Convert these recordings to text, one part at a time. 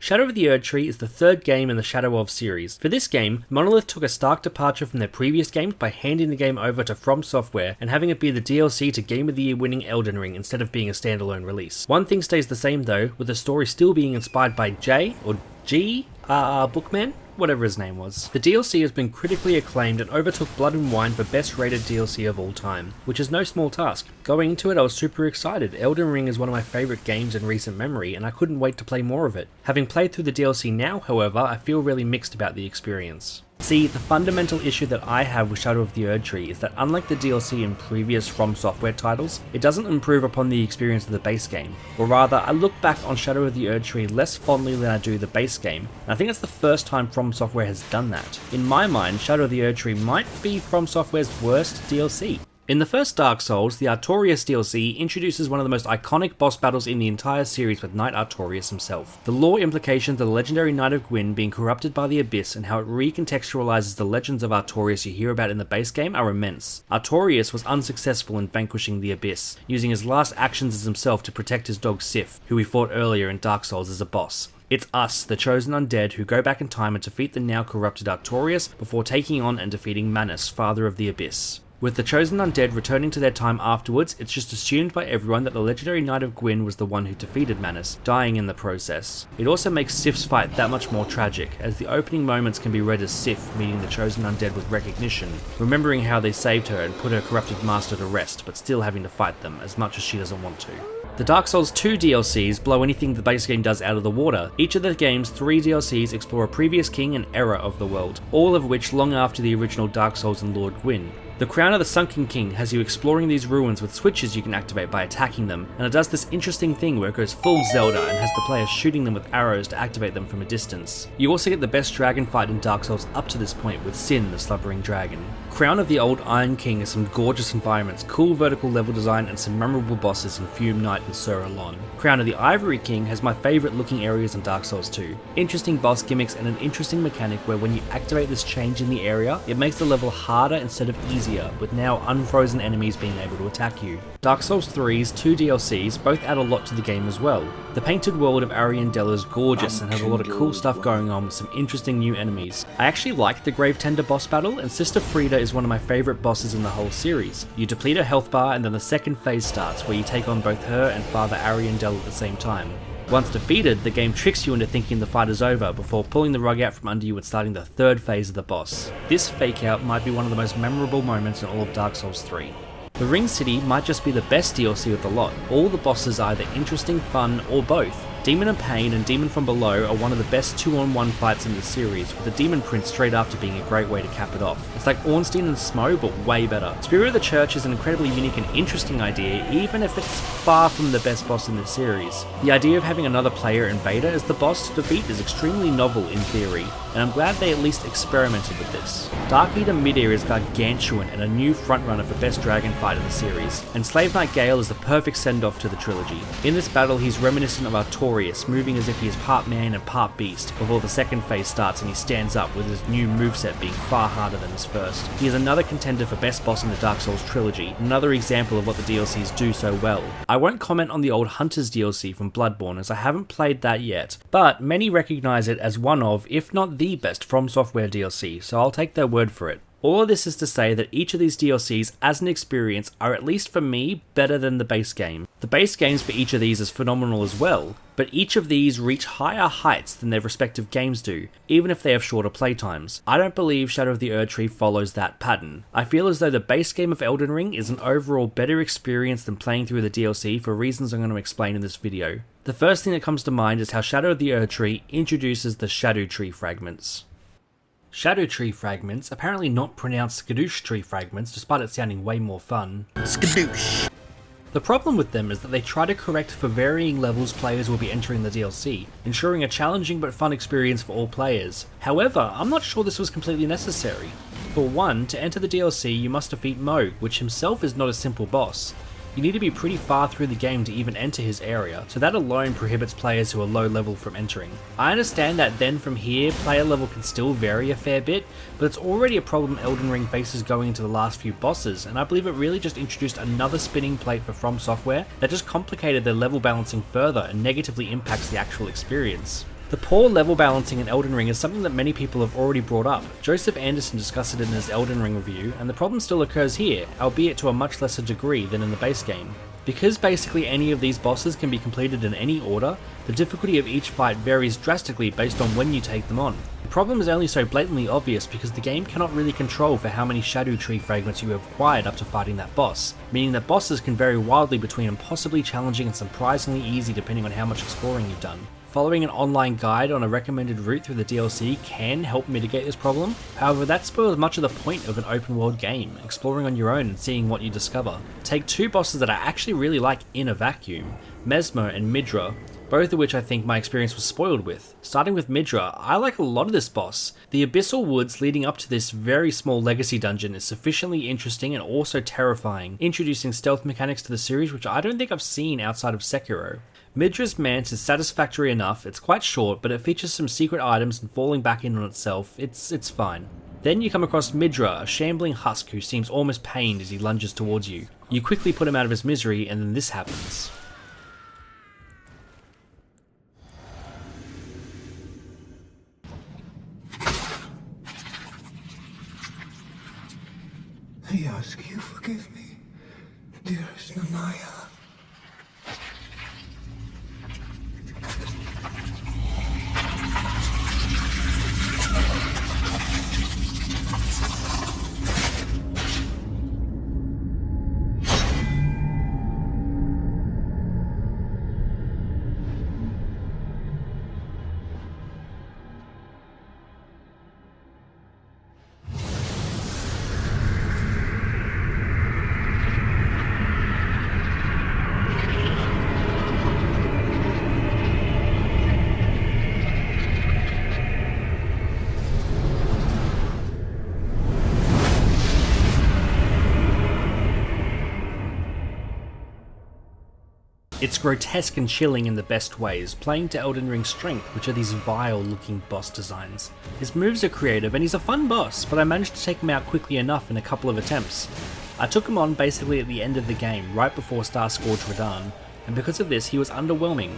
Shadow of the Erdtree is the third game in the Shadow of series. For this game, Monolith took a stark departure from their previous games by handing the game over to FromSoftware and having it be the DLC to Game of the Year winning Elden Ring instead of being a standalone release. One thing stays the same though, with the story still being inspired by J or G Bookman? Whatever his name was. The DLC has been critically acclaimed and overtook Blood and Wine for best rated DLC of all time, which is no small task. Going into it I was super excited. Elden Ring is one of my favourite games in recent memory and I couldn't wait to play more of it. Having played through the DLC now, however, I feel really mixed about the experience. See, the fundamental issue that I have with Shadow of the Erdtree is that unlike the DLC in previous From Software titles, it doesn't improve upon the experience of the base game. Or rather, I look back on Shadow of the Erdtree less fondly than I do the base game, and I think it's the first time From Software has done that. In my mind, Shadow of the Erdtree might be From Software's worst DLC. In the first Dark Souls, the Artorias DLC introduces one of the most iconic boss battles in the entire series with Knight Artorias himself. The lore implications of the legendary Knight of Gwyn being corrupted by the Abyss and how it recontextualizes the legends of Artorias you hear about in the base game are immense. Artorias was unsuccessful in vanquishing the Abyss, using his last actions as himself to protect his dog Sif, who we fought earlier in Dark Souls as a boss. It's us, the chosen undead, who go back in time and defeat the now corrupted Artorias before taking on and defeating Manus, father of the Abyss. With the chosen undead returning to their time afterwards, it's just assumed by everyone that the legendary Knight of Gwyn was the one who defeated Manus, dying in the process. It also makes Sif's fight that much more tragic, as the opening moments can be read as Sif meeting the chosen undead with recognition, remembering how they saved her and put her corrupted master to rest, but still having to fight them, as much as she doesn't want to. The Dark Souls 2 DLCs blow anything the base game does out of the water. Each of the game's 3 DLCs explore a previous king and era of the world, all of which long after the original Dark Souls and Lord Gwyn. The Crown of the Sunken King has you exploring these ruins with switches you can activate by attacking them, and it does this interesting thing where it goes full Zelda and has the player shooting them with arrows to activate them from a distance. You also get the best dragon fight in Dark Souls up to this point with Sin, the slumbering dragon. Crown of the Old Iron King has some gorgeous environments, cool vertical level design and some memorable bosses in Fume Knight and Sur Alon. Crown of the Ivory King has my favourite looking areas in Dark Souls 2. Interesting boss gimmicks and an interesting mechanic where when you activate this change in the area, it makes the level harder instead of easier, with now unfrozen enemies being able to attack you. Dark Souls 3's 2 DLCs both add a lot to the game as well. The painted world of Ariandel is gorgeous and has a lot of cool stuff going on with some interesting new enemies. I actually like the Grave Tender boss battle, and Sister Frieda is one of my favourite bosses in the whole series. You deplete her health bar and then the second phase starts where you take on both her and Father Ariandel at the same time. Once defeated, the game tricks you into thinking the fight is over before pulling the rug out from under you and starting the third phase of the boss. This fake out might be one of the most memorable moments in all of Dark Souls 3. The Ring City might just be the best DLC of the lot. All the bosses are either interesting, fun, or both. Demon of Pain and Demon from Below are one of the best 2-on-1 fights in the series, with the Demon Prince straight after being a great way to cap it off. It's like Ornstein and Smo, but way better. Spirit of the Church is an incredibly unique and interesting idea, even if it's far from the best boss in the series. The idea of having another player invader as the boss to defeat is extremely novel in theory, and I'm glad they at least experimented with this. Dark Eater Midair is gargantuan and a new frontrunner for best dragon fight in the series, and Slave Knight Gale is the perfect send-off to the trilogy. In this battle he's reminiscent of Artorias, moving as if he is part man and part beast, before the second phase starts and he stands up with his new moveset being far harder than his first. He is another contender for best boss in the Dark Souls trilogy, another example of what the DLCs do so well. I won't comment on the old Hunters DLC from Bloodborne as I haven't played that yet, but many recognise it as one of, if not the best From Software DLC, so I'll take their word for it. All of this is to say that each of these DLCs as an experience are, at least for me, better than the base game. The base games for each of these is phenomenal as well, but each of these reach higher heights than their respective games do, even if they have shorter playtimes. I don't believe Shadow of the Erdtree follows that pattern. I feel as though the base game of Elden Ring is an overall better experience than playing through the DLC for reasons I'm going to explain in this video. The first thing that comes to mind is how Shadow of the Erdtree introduces the Shadow Tree fragments. Shadow Tree fragments, apparently not pronounced Skadoosh Tree fragments despite it sounding way more fun. Skadoosh! The problem with them is that they try to correct for varying levels players will be entering the DLC, ensuring a challenging but fun experience for all players. However, I'm not sure this was completely necessary. For one, to enter the DLC you must defeat Mohg, which himself is not a simple boss. You need to be pretty far through the game to even enter his area, so that alone prohibits players who are low level from entering. I understand that then from here, player level can still vary a fair bit, but it's already a problem Elden Ring faces going into the last few bosses, and I believe it really just introduced another spinning plate for From Software that just complicated their level balancing further and negatively impacts the actual experience. The poor level balancing in Elden Ring is something that many people have already brought up. Joseph Anderson discussed it in his Elden Ring review, and the problem still occurs here, albeit to a much lesser degree than in the base game. Because basically any of these bosses can be completed in any order, the difficulty of each fight varies drastically based on when you take them on. The problem is only so blatantly obvious because the game cannot really control for how many Shadow Tree fragments you have acquired up to fighting that boss, meaning that bosses can vary wildly between impossibly challenging and surprisingly easy depending on how much exploring you've done. Following an online guide on a recommended route through the DLC can help mitigate this problem, however that spoils much of the point of an open world game, exploring on your own and seeing what you discover. Take two bosses that I actually really like in a vacuum, Mesmer and Midra, both of which I think my experience was spoiled with. Starting with Midra, I like a lot of this boss. The abyssal woods leading up to this very small legacy dungeon is sufficiently interesting and also terrifying, introducing stealth mechanics to the series which I don't think I've seen outside of Sekiro. Midra's Manse is satisfactory enough, it's quite short, but it features some secret items and falling back in on itself, it's fine. Then you come across Midra, a shambling husk who seems almost pained as he lunges towards you. You quickly put him out of his misery and then this happens. I ask you forgive me, dearest Nanaya. It's grotesque and chilling in the best ways, playing to Elden Ring's strength, which are these vile looking boss designs. His moves are creative and he's a fun boss, but I managed to take him out quickly enough in a couple of attempts. I took him on basically at the end of the game, right before Star Scourge Radahn, and because of this he was underwhelming.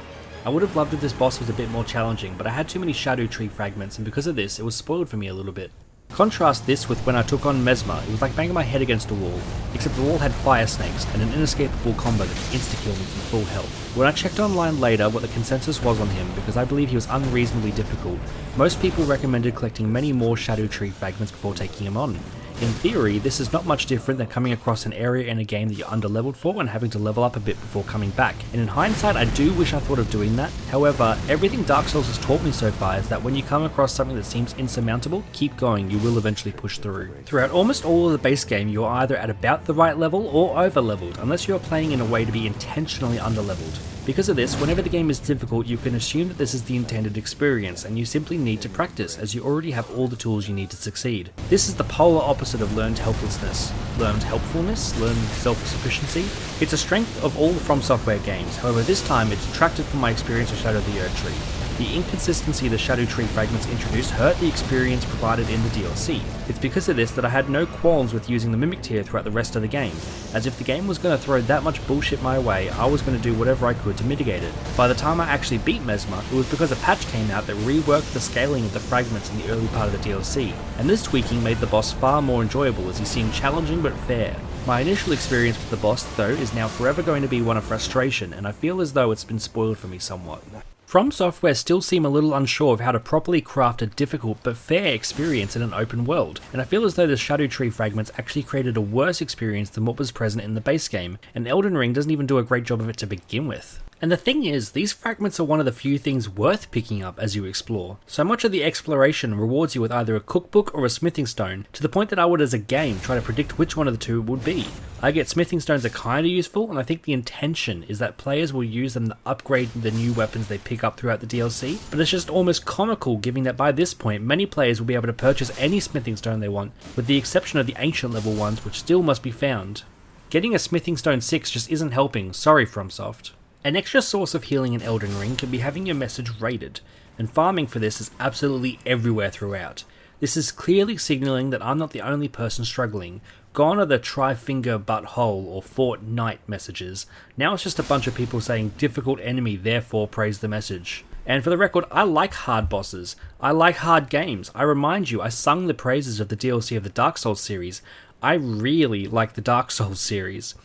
I would have loved if this boss was a bit more challenging, but I had too many Shadow Tree fragments and because of this it was spoiled for me a little bit. Contrast this with when I took on Mesmer, it was like banging my head against a wall, except the wall had fire snakes and an inescapable combo that could insta-kill me from full health. When I checked online later what the consensus was on him, because I believe he was unreasonably difficult, most people recommended collecting many more Shadow Tree fragments before taking him on. In theory, this is not much different than coming across an area in a game that you're underleveled for and having to level up a bit before coming back. And in hindsight, I do wish I thought of doing that. However, everything Dark Souls has taught me so far is that when you come across something that seems insurmountable, keep going, you will eventually push through. Throughout almost all of the base game, you are either at about the right level or over-leveled, unless you are playing in a way to be intentionally underleveled. Because of this, whenever the game is difficult, you can assume that this is the intended experience, and you simply need to practice, as you already have all the tools you need to succeed. This is the polar opposite of learned helplessness. Learned helpfulness, learned self-sufficiency. It's a strength of all the FromSoftware games, however this time it detracted from my experience of Shadow the Erdtree. The inconsistency the Shadow Tree fragments introduced hurt the experience provided in the DLC. It's because of this that I had no qualms with using the Mimic tier throughout the rest of the game, as if the game was going to throw that much bullshit my way, I was going to do whatever I could to mitigate it. By the time I actually beat Mesmer, it was because a patch came out that reworked the scaling of the fragments in the early part of the DLC, and this tweaking made the boss far more enjoyable as he seemed challenging but fair. My initial experience with the boss though is now forever going to be one of frustration, and I feel as though it's been spoiled for me somewhat. FromSoftware still seem a little unsure of how to properly craft a difficult but fair experience in an open world, and I feel as though the Shadow Tree fragments actually created a worse experience than what was present in the base game, and Elden Ring doesn't even do a great job of it to begin with. And the thing is, these fragments are one of the few things worth picking up as you explore. So much of the exploration rewards you with either a cookbook or a smithing stone, to the point that I would as a game try to predict which one of the two it would be. I get smithing stones are kinda useful, and I think the intention is that players will use them to upgrade the new weapons they pick up throughout the DLC, but it's just almost comical given that by this point many players will be able to purchase any smithing stone they want, with the exception of the ancient level ones which still must be found. Getting a smithing stone 6 just isn't helping, sorry FromSoft. An extra source of healing in Elden Ring can be having your message raided, and farming for this is absolutely everywhere throughout. This is clearly signalling that I'm not the only person struggling. Gone are the try-finger butthole or Fort Knight messages. Now it's just a bunch of people saying difficult enemy therefore praise the message. And for the record, I like hard bosses. I like hard games. I remind you, I sung the praises of the DLC of the Dark Souls series. I really like the Dark Souls series.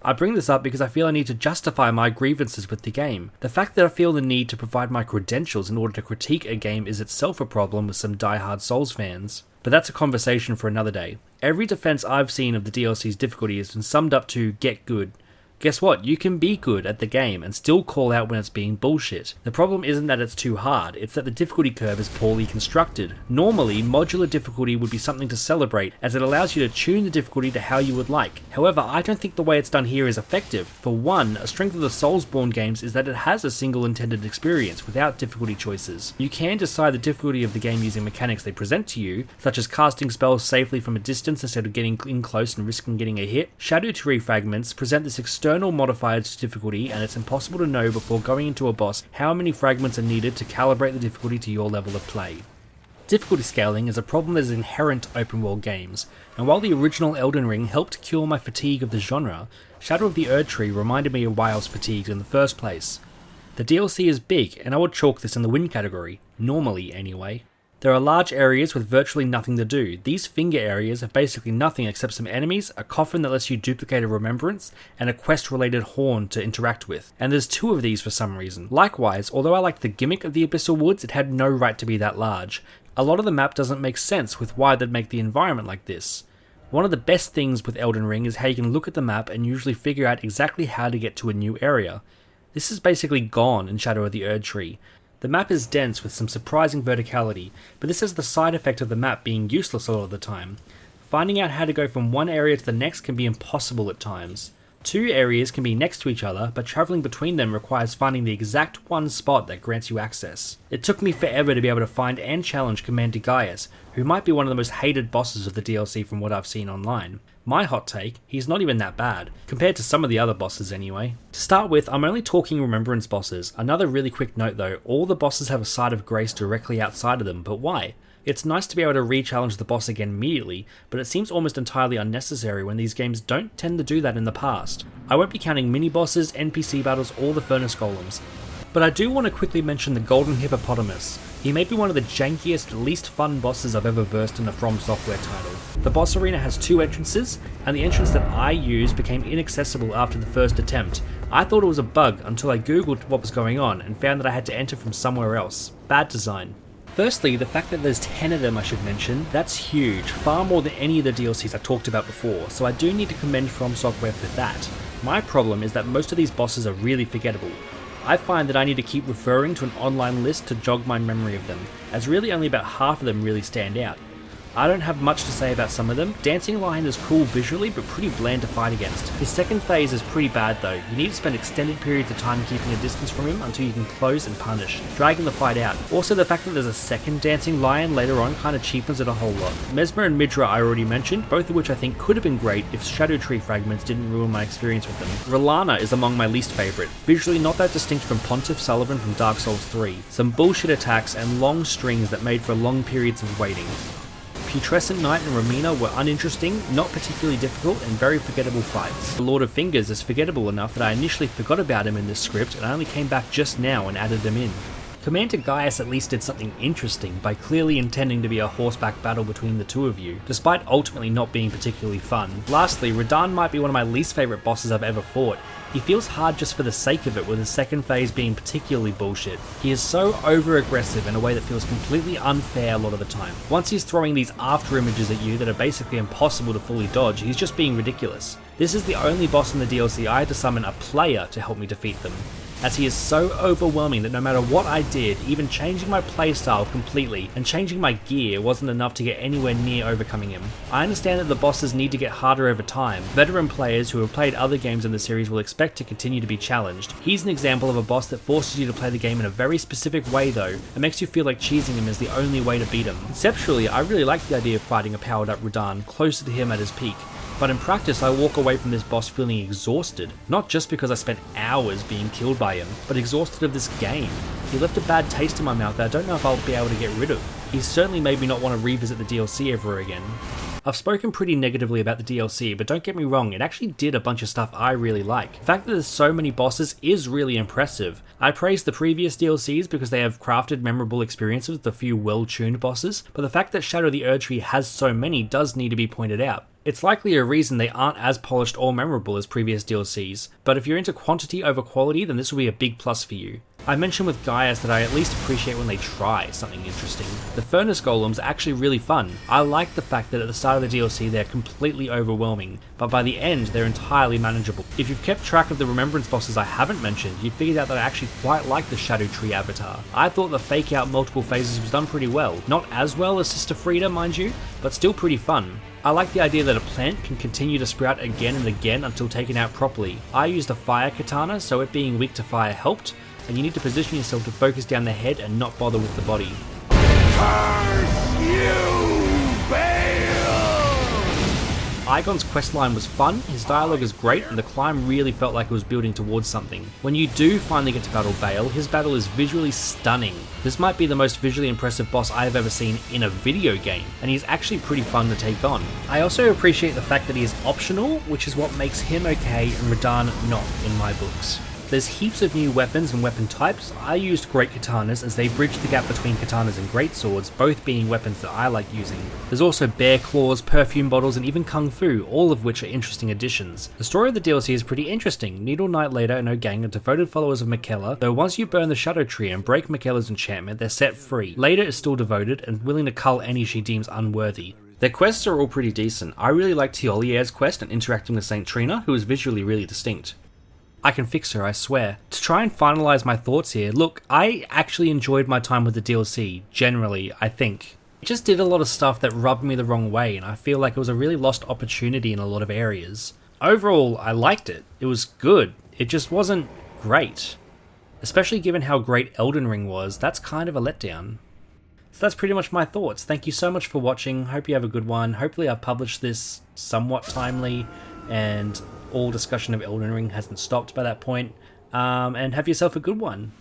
I bring this up because I feel I need to justify my grievances with the game. The fact that I feel the need to provide my credentials in order to critique a game is itself a problem with some die-hard Souls fans. But that's a conversation for another day. Every defense I've seen of the DLC's difficulty has been summed up to get good. Guess what? You can be good at the game and still call out when it's being bullshit. The problem isn't that it's too hard, it's that the difficulty curve is poorly constructed. Normally, modular difficulty would be something to celebrate, as it allows you to tune the difficulty to how you would like. However, I don't think the way it's done here is effective. For one, a strength of the Soulsborne games is that it has a single intended experience without difficulty choices. You can decide the difficulty of the game using mechanics they present to you, such as casting spells safely from a distance instead of getting in close and risking getting a hit. Erdtree fragments present this external modified difficulty, and it's impossible to know before going into a boss how many fragments are needed to calibrate the difficulty to your level of play. Difficulty scaling is a problem that is inherent to open world games, and while the original Elden Ring helped cure my fatigue of the genre, Shadow of the Erdtree reminded me of why I was fatigued in the first place. The DLC is big, and I would chalk this in the win category, normally anyway. There are large areas with virtually nothing to do. These finger areas have basically nothing except some enemies, a coffin that lets you duplicate a remembrance, and a quest-related horn to interact with. And there's 2 of these for some reason. Likewise, although I liked the gimmick of the Abyssal Woods, it had no right to be that large. A lot of the map doesn't make sense with why they'd make the environment like this. One of the best things with Elden Ring is how you can look at the map and usually figure out exactly how to get to a new area. This is basically gone in Shadow of the Erdtree. The map is dense with some surprising verticality, but this has the side effect of the map being useless a lot of the time. Finding out how to go from one area to the next can be impossible at times. 2 areas can be next to each other, but travelling between them requires finding the exact one spot that grants you access. It took me forever to be able to find and challenge Commander Gaius, who might be one of the most hated bosses of the DLC from what I've seen online. My hot take, he's not even that bad, compared to some of the other bosses anyway. To start with, I'm only talking remembrance bosses. Another really quick note though, all the bosses have a side of grace directly outside of them, but why? It's nice to be able to re-challenge the boss again immediately, but it seems almost entirely unnecessary when these games don't tend to do that in the past. I won't be counting mini-bosses, NPC battles, or the furnace golems. But I do want to quickly mention the Golden Hippopotamus. He may be one of the jankiest, least fun bosses I've ever versed in a FromSoftware title. The boss arena has 2 entrances, and the entrance that I used became inaccessible after the first attempt. I thought it was a bug until I googled what was going on and found that I had to enter from somewhere else. Bad design. Firstly, the fact that there's 10 of them I should mention, that's huge, far more than any of the DLCs I talked about before, so I do need to commend FromSoftware for that. My problem is that most of these bosses are really forgettable. I find that I need to keep referring to an online list to jog my memory of them, as really only about half of them really stand out. I don't have much to say about some of them. Dancing Lion is cool visually, but pretty bland to fight against. His second phase is pretty bad though. You need to spend extended periods of time keeping a distance from him until you can close and punish, dragging the fight out. Also, the fact that there's a second Dancing Lion later on kinda cheapens it a whole lot. Mesmer and Midra I already mentioned, both of which I think could have been great if Erdtree fragments didn't ruin my experience with them. R'Larna is among my least favourite. Visually not that distinct from Pontiff Sullivan from Dark Souls 3. Some bullshit attacks and long strings that made for long periods of waiting. Putrescent Knight and Romina were uninteresting, not particularly difficult, and very forgettable fights. The Lord of Fingers is forgettable enough that I initially forgot about him in this script and I only came back just now and added him in. Commander Gaius at least did something interesting by clearly intending to be a horseback battle between the 2 of you, despite ultimately not being particularly fun. Lastly, Radahn might be one of my least favourite bosses I've ever fought. He feels hard just for the sake of it, with his second phase being particularly bullshit. He is so over-aggressive in a way that feels completely unfair a lot of the time. Once he's throwing these after images at you that are basically impossible to fully dodge, he's just being ridiculous. This is the only boss in the DLC I had to summon a player to help me defeat them, as he is so overwhelming that no matter what I did, even changing my playstyle completely and changing my gear wasn't enough to get anywhere near overcoming him. I understand that the bosses need to get harder over time. Veteran players who have played other games in the series will expect to continue to be challenged. He's an example of a boss that forces you to play the game in a very specific way though, and makes you feel like cheesing him is the only way to beat him. Conceptually, I really like the idea of fighting a powered up Radahn closer to him at his peak. But in practice I walk away from this boss feeling exhausted, not just because I spent hours being killed by him, but exhausted of this game. He left a bad taste in my mouth that I don't know if I'll be able to get rid of. He certainly made me not want to revisit the DLC ever again. I've spoken pretty negatively about the DLC, but don't get me wrong, it actually did a bunch of stuff I really like. The fact that there's so many bosses is really impressive. I praised the previous DLCs because they have crafted memorable experiences with a few well-tuned bosses, but the fact that Shadow the Erdtree has so many does need to be pointed out. It's likely a reason they aren't as polished or memorable as previous DLCs, but if you're into quantity over quality, then this will be a big plus for you. I mentioned with Gaius that I at least appreciate when they try something interesting. The furnace golems are actually really fun. I like the fact that at the start of the DLC they're completely overwhelming, but by the end they're entirely manageable. If you've kept track of the remembrance bosses I haven't mentioned, you'd figured out that I actually quite like the Shadow Tree avatar. I thought the fake out multiple phases was done pretty well. Not as well as Sister Frida, mind you, but still pretty fun. I like the idea that a plant can continue to sprout again and again until taken out properly. I used a fire katana, so it being weak to fire helped, and you need to position yourself to focus down the head and not bother with the body. Curse you, Bale! Igon's questline was fun, his dialogue is great, and the climb really felt like it was building towards something. When you do finally get to battle Bale, his battle is visually stunning. This might be the most visually impressive boss I have ever seen in a video game, and he's actually pretty fun to take on. I also appreciate the fact that he is optional, which is what makes him okay and Radahn not in my books. There's heaps of new weapons and weapon types. I used great katanas as they bridge the gap between katanas and great swords, both being weapons that I like using. There's also bear claws, perfume bottles, and even kung fu, all of which are interesting additions. The story of the DLC is pretty interesting. Needle Knight Later and O'Gang are devoted followers of Miquella, though once you burn the Shadow Tree and break Miquella's enchantment, they're set free. Later is still devoted and willing to cull any she deems unworthy. Their quests are all pretty decent. I really like Tiolier's quest and interacting with Saint Trina, who is visually really distinct. I can fix her, I swear. To try and finalise my thoughts here, look, I actually enjoyed my time with the DLC, generally, I think. It just did a lot of stuff that rubbed me the wrong way, and I feel like it was a really lost opportunity in a lot of areas. Overall, I liked it. It was good. It just wasn't great. Especially given how great Elden Ring was, that's kind of a letdown. So that's pretty much my thoughts. Thank you so much for watching. Hope you have a good one. Hopefully I've published this somewhat timely, and all discussion of Elden Ring hasn't stopped by that point, and have yourself a good one.